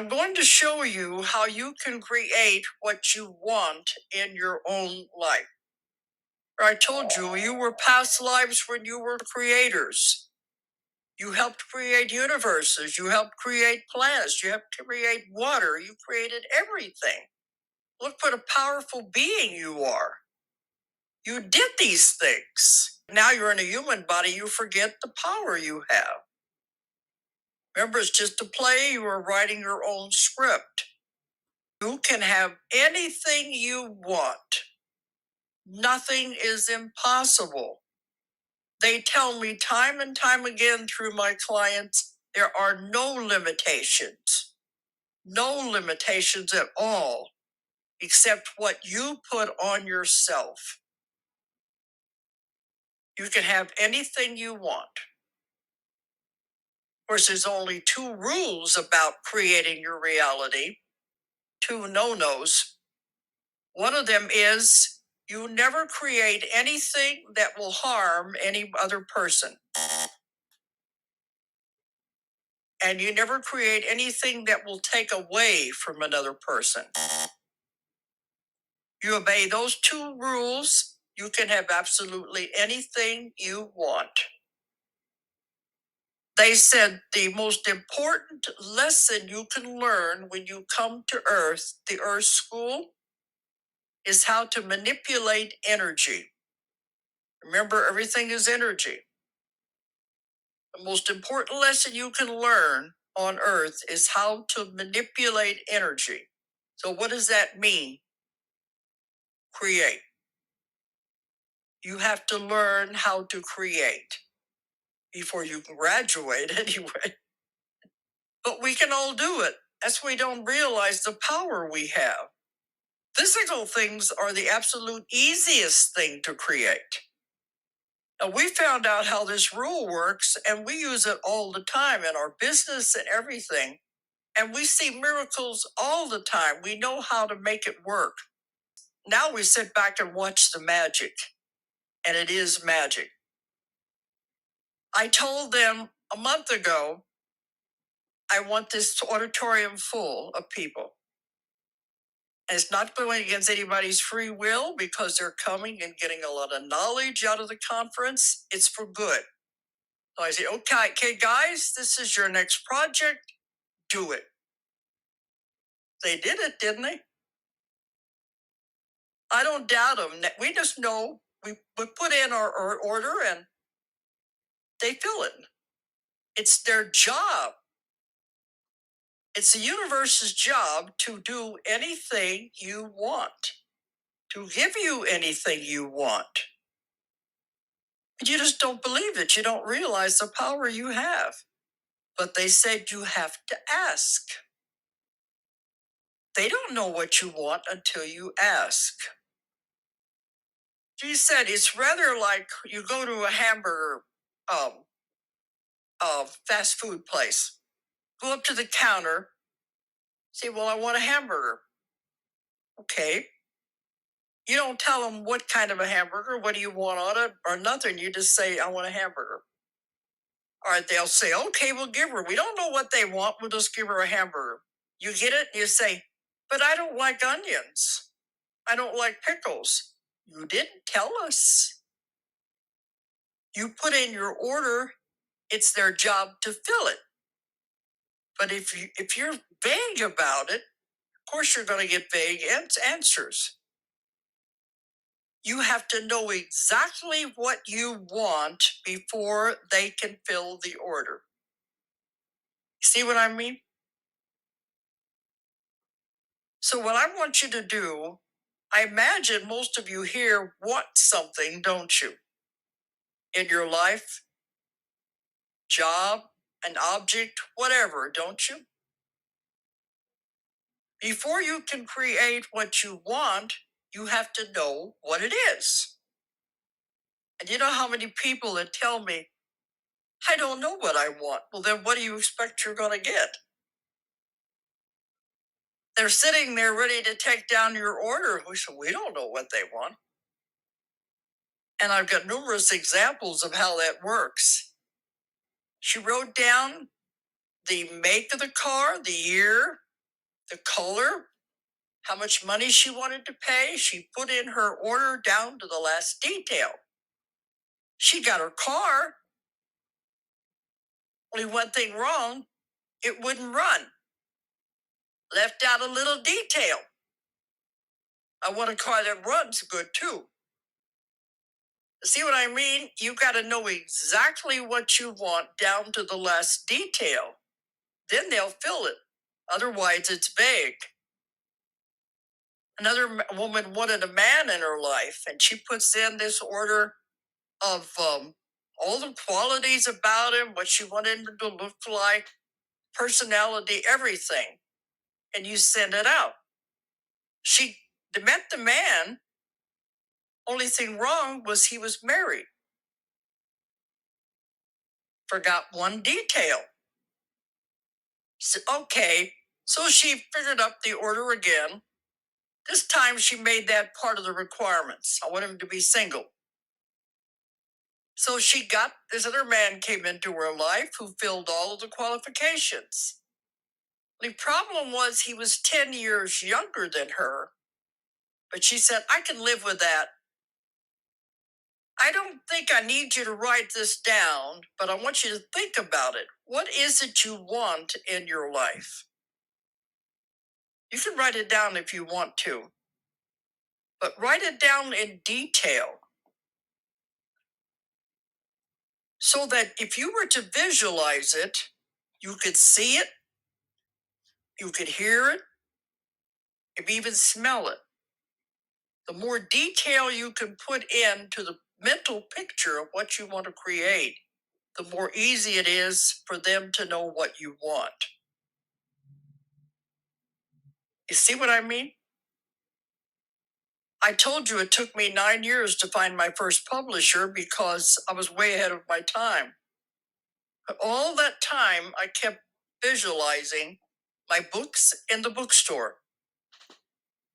I'm going to show you how you can create what you want in your own life. I told you, you were past lives when you were creators. You helped create universes. You helped create planets. You helped create water. You created everything. Look what a powerful being you are. You did these things. Now you're in a human body. You forget the power you have. Remember, it's just a play. You are writing your own script. You can have anything you want. Nothing is impossible. They tell me time and time again through my clients, there are no limitations. No limitations at all, except what you put on yourself. You can have anything you want. Of course, there's only two rules about creating your reality, two no-nos. One of them is you never create anything that will harm any other person. And you never create anything that will take away from another person. You obey those two rules, you can have absolutely anything you want. They said the most important lesson you can learn when you come to Earth, the Earth School, is how to manipulate energy. Remember, everything is energy. The most important lesson you can learn on Earth is how to manipulate energy. So what does that mean? Create. You have to learn how to create before you can graduate anyway. But we can all do it. That's why we don't realize the power we have. Physical things are the absolute easiest thing to create. Now, we found out how this rule works, and we use it all the time in our business and everything. And we see miracles all the time. We know how to make it work. Now we sit back and watch the magic, and it is magic. I told them a month ago, I want this auditorium full of people. And it's not going against anybody's free will because they're coming and getting a lot of knowledge out of the conference. It's for good. So I say, okay, guys, this is your next project. Do it. They did it, didn't they? I don't doubt them. We just know we put in our order and they fill it. It's their job. It's the universe's job to do anything you want, to give you anything you want. But you just don't believe it. You don't realize the power you have. But they said you have to ask. They don't know what you want until you ask. She said it's rather like you go to a hamburger fast food place. Go up to the counter, say, well, I want a hamburger. Okay. You don't tell them what kind of a hamburger, what do you want on it, or nothing. You just say, I want a hamburger. All right, they'll say, okay, we'll give her. We don't know what they want. We'll just give her a hamburger. You get it? You say, but I don't like onions. I don't like pickles. You didn't tell us. You put in your order. It's their job to fill it. But if you're vague about it, of course you're going to get vague answers. You have to know exactly what you want before they can fill the order. See what I mean? So what I want you to do, I imagine most of you here want something, don't you? In your life, job, an object, whatever, don't you? Before you can create what you want, you have to know what it is. And you know how many people that tell me, I don't know what I want. Well, then what do you expect you're going to get? They're sitting there ready to take down your order. We don't know what they want. And I've got numerous examples of how that works. She wrote down the make of the car, the year, the color, how much money she wanted to pay. She put in her order down to the last detail. She got her car. Only one thing wrong, it wouldn't run. Left out a little detail. I want a car that runs good too. See what I mean? You got to know exactly what you want down to the last detail. Then they'll fill it. Otherwise, it's vague. Another woman wanted a man in her life, and she puts in this order of all the qualities about him, what she wanted him to look like, personality, everything. And you send it out. She met the man. Only thing wrong was he was married. Forgot one detail. So, okay, so she figured up the order again. This time she made that part of the requirements. I want him to be single. So she got this other man came into her life who filled all of the qualifications. The problem was he was 10 years younger than her, but she said, I can live with that. I don't think I need you to write this down, but I want you to think about it. What is it you want in your life? You can write it down if you want to, but write it down in detail so that if you were to visualize it, you could see it, you could hear it, maybe even smell it. The more detail you can put into the mental picture of what you want to create, the more easy it is for them to know what you want. You see what I mean? I told you it took me 9 years to find my first publisher because I was way ahead of my time. But all that time, I kept visualizing my books in the bookstore.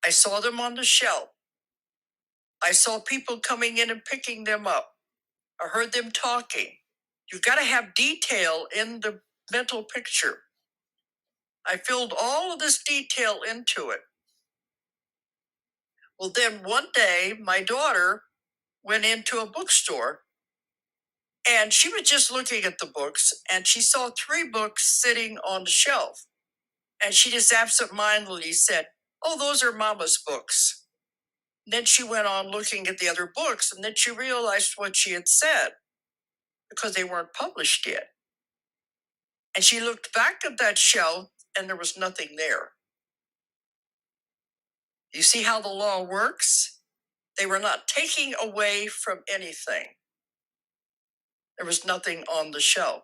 I saw them on the shelf. I saw people coming in and picking them up. I heard them talking. You've got to have detail in the mental picture. I filled all of this detail into it. Well, then one day, my daughter went into a bookstore and she was just looking at the books and she saw 3 books sitting on the shelf. And she just absentmindedly said, oh, those are Mama's books. And then she went on looking at the other books and then she realized what she had said because they weren't published yet. And she looked back at that shelf and there was nothing there. You see how the law works? They were not taking away from anything. There was nothing on the shelf.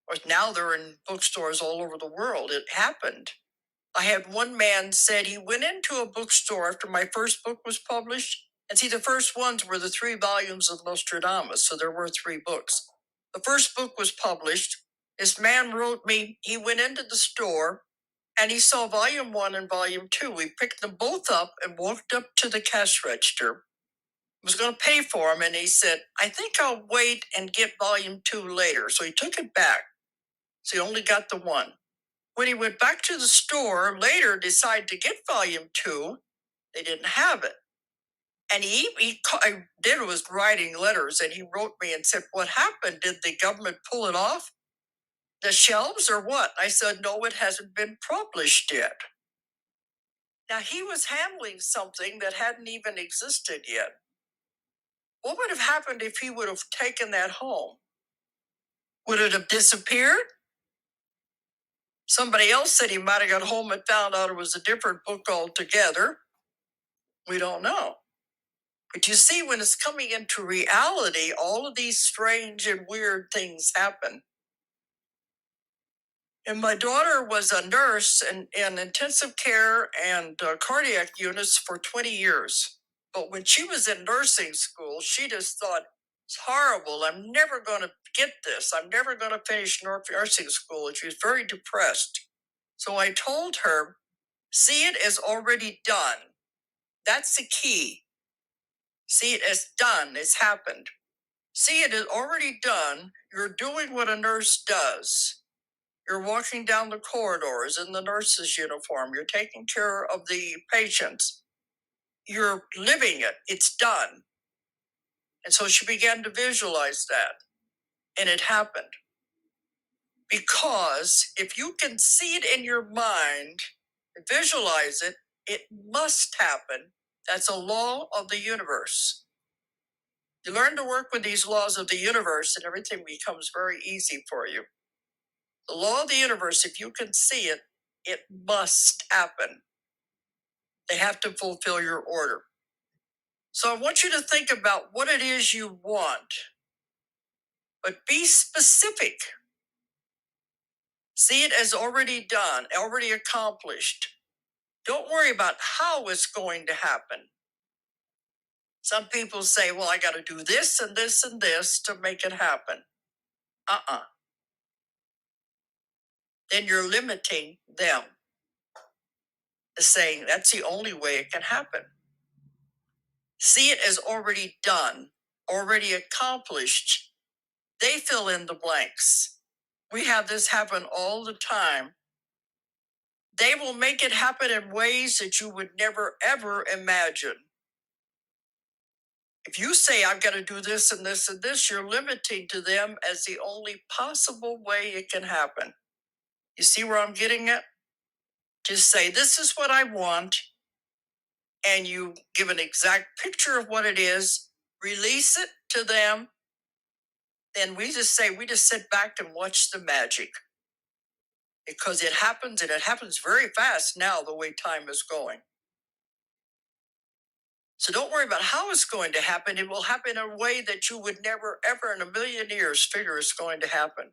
Or now they're in bookstores all over the world. It happened. I had one man said he went into a bookstore after my first book was published. And see, the first ones were the 3 volumes of Nostradamus. So there were 3 books. The first book was published. This man wrote me, he went into the store and he saw volume 1 and volume 2. We picked them both up and walked up to the cash register. I was going to pay for them. And he said, I think I'll wait and get volume 2 later. So he took it back. So he only got the 1. When he went back to the store later, decided to get volume 2, they didn't have it. And I did was writing letters and he wrote me and said, what happened? Did the government pull it off the shelves or what? I said, no, it hasn't been published yet. Now he was handling something that hadn't even existed yet. What would have happened if he would have taken that home? Would it have disappeared? Somebody else said he might have got home and found out it was a different book altogether. We don't know. But you see, when it's coming into reality, all of these strange and weird things happen. And my daughter was a nurse in intensive care and cardiac units for 20 years. But when she was in nursing school, she just thought, it's horrible. I'm never going to get this. I'm never going to finish nursing school. And she was very depressed. So I told her, see it as already done. That's the key. See it as done. It's happened. See it as already done. You're doing what a nurse does. You're walking down the corridors in the nurse's uniform. You're taking care of the patients. You're living it. It's done. And so she began to visualize that. And it happened. Because if you can see it in your mind, visualize it, it must happen. That's a law of the universe. You learn to work with these laws of the universe, and everything becomes very easy for you. The law of the universe, if you can see it, it must happen. They have to fulfill your order. So I want you to think about what it is you want, but be specific. See it as already done, already accomplished. Don't worry about how it's going to happen. Some people say, well, I got to do this and this and this to make it happen. Then you're limiting them, saying that's the only way it can happen. See it as already done, already accomplished. They fill in the blanks. We have this happen all the time. They will make it happen in ways that you would never, ever imagine. If you say, I've got to do this and this and this, you're limiting to them as the only possible way it can happen. You see where I'm getting at? Just say, this is what I want. And you give an exact picture of what it is, release it to them. Then we just sit back and watch the magic. Because it happens, and it happens very fast now, the way time is going. So don't worry about how it's going to happen. It will happen in a way that you would never, ever in a million years figure it's going to happen.